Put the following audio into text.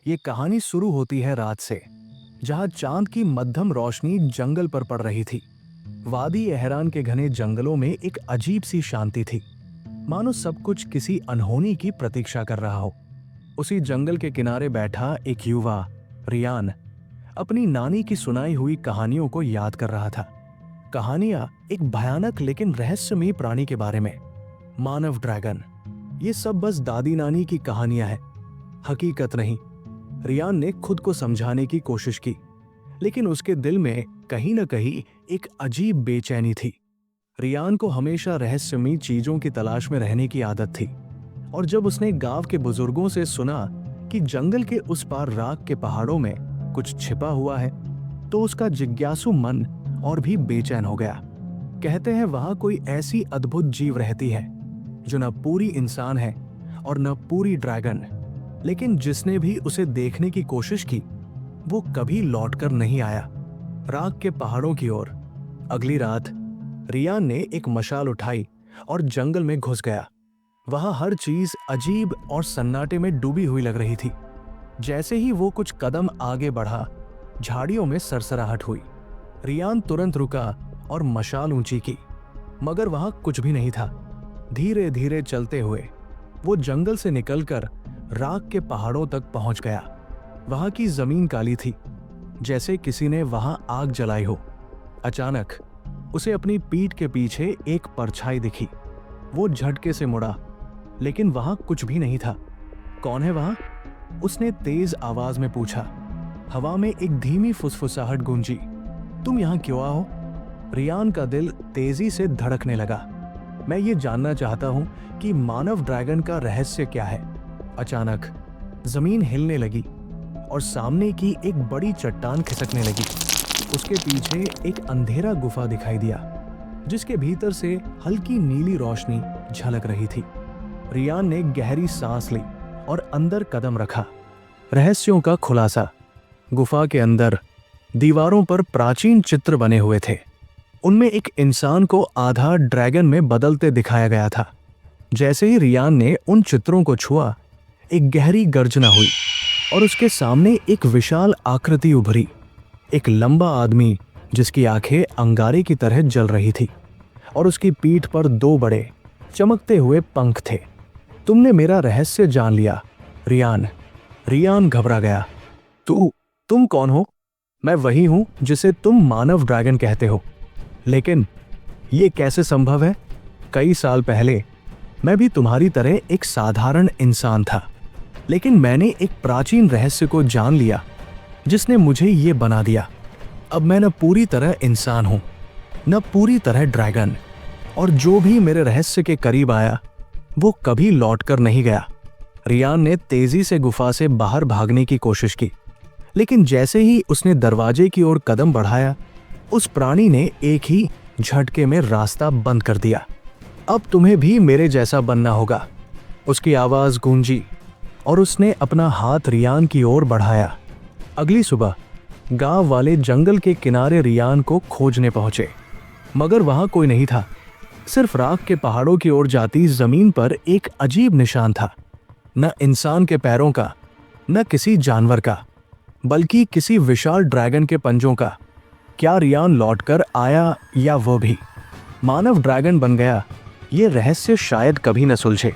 ये कहानी शुरू होती है रात से, जहां चांद की मध्यम रोशनी जंगल पर पड़ रही थी। वादी एहरान के घने जंगलों में एक अजीब सी शांति थी, मानो सब कुछ किसी अनहोनी की प्रतीक्षा कर रहा हो। उसी जंगल के किनारे बैठा एक युवा, रियान, अपनी नानी की सुनाई हुई कहानियों को याद कर रहा था। कहानियां एक भयानक लेकिन रहस्यमयी प्राणी के बारे में, मानव ड्रैगन। ये सब बस दादी नानी की कहानियां हैं, हकीकत नहीं। रियान ने खुद को समझाने की कोशिश की, लेकिन उसके दिल में कहीं न कहीं एक अजीब बेचैनी थी। रियान को हमेशा रहस्यमयी चीजों की तलाश में रहने की आदत थी, और जब उसने गांव के बुजुर्गों से सुना कि जंगल के उस पार राख के पहाड़ों में कुछ छिपा हुआ है, तो उसका जिज्ञासु मन और भी बेचैन हो गया। कहते हैं वहां कोई ऐसी अद्भुत जीव रहती है जो न पूरी इंसान है और न पूरी ड्रैगन, लेकिन जिसने भी उसे देखने की कोशिश की वो कभी लौटकर नहीं आया। राख के पहाड़ों की ओर। अगली रात रियान ने एक मशाल उठाई और जंगल में घुस गया। वहां हर चीज अजीब और सन्नाटे में डूबी हुई लग रही थी। जैसे ही वो कुछ कदम आगे बढ़ा, झाड़ियों में सरसराहट हुई। रियान तुरंत रुका और मशाल ऊंची की, मगर वहां कुछ भी नहीं था। धीरे धीरे चलते हुए वो जंगल से निकलकर राख के पहाड़ों तक पहुंच गया। वहां की जमीन काली थी, जैसे किसी ने वहां आग जलाई हो। अचानक उसे अपनी पीठ के पीछे एक परछाई दिखी। वो झटके से मुड़ा, लेकिन वहां कुछ भी नहीं था। कौन है वहां? उसने तेज आवाज में पूछा। हवा में एक धीमी फुसफुसाहट गूंजी। तुम यहां क्यों आओ? रियान का दिल तेजी से धड़कने लगा। मैं ये जानना चाहता हूं कि मानव ड्रैगन का रहस्य क्या है। अचानक जमीन हिलने लगी और सामने की एक बड़ी चट्टान खिसकने लगी। उसके पीछे एक अंधेरा गुफा दिखाई दिया, जिसके भीतर से हल्की नीली रोशनी झलक रही थी। रियान ने गहरी सांस ली और अंदर कदम रखा। रहस्यों का खुलासा। गुफा के अंदर दीवारों पर प्राचीन चित्र बने हुए थे। उनमें एक इंसान को आधा ड्रैगन में बदलते दिखाया गया था। जैसे ही रियान ने उन चित्रों को छुआ, एक गहरी गर्जना हुई और उसके सामने एक विशाल आकृति उभरी। एक लंबा आदमी जिसकी आंखें अंगारे की तरह जल रही थी और उसकी पीठ पर दो बड़े चमकते हुए पंख थे। तुमने मेरा रहस्य जान लिया, रियान। रियान घबरा गया। तुम कौन हो? मैं वही हूं जिसे तुम मानव ड्रैगन कहते हो। लेकिन ये कैसे संभव है? कई साल पहले मैं भी तुम्हारी तरह एक साधारण इंसान था, लेकिन मैंने एक प्राचीन रहस्य को जान लिया जिसने मुझे ये बना दिया। अब मैं न पूरी तरह इंसान हूं, न पूरी तरह ड्रैगन, और जो भी मेरे रहस्य के करीब आया वो कभी लौटकर नहीं गया। रियान ने तेजी से गुफा से बाहर भागने की कोशिश की, लेकिन जैसे ही उसने दरवाजे की ओर कदम बढ़ाया, उस प्राणी ने एक ही झटके में रास्ता बंद कर दिया। अब तुम्हें भी मेरे जैसा बनना होगा, उसकी आवाज गूंजी और उसने अपना हाथ रियान की ओर बढ़ाया। अगली सुबह गांव वाले जंगल के किनारे रियान को खोजने पहुंचे, मगर वहां कोई नहीं था। सिर्फ राख के पहाड़ों की ओर जाती जमीन पर एक अजीब निशान था, न इंसान के पैरों का, न किसी जानवर का, बल्कि किसी विशाल ड्रैगन के पंजों का। क्या रियान लौटकर आया या वो भी मानव ड्रैगन बन गया? ये रहस्य शायद कभी न सुलझे।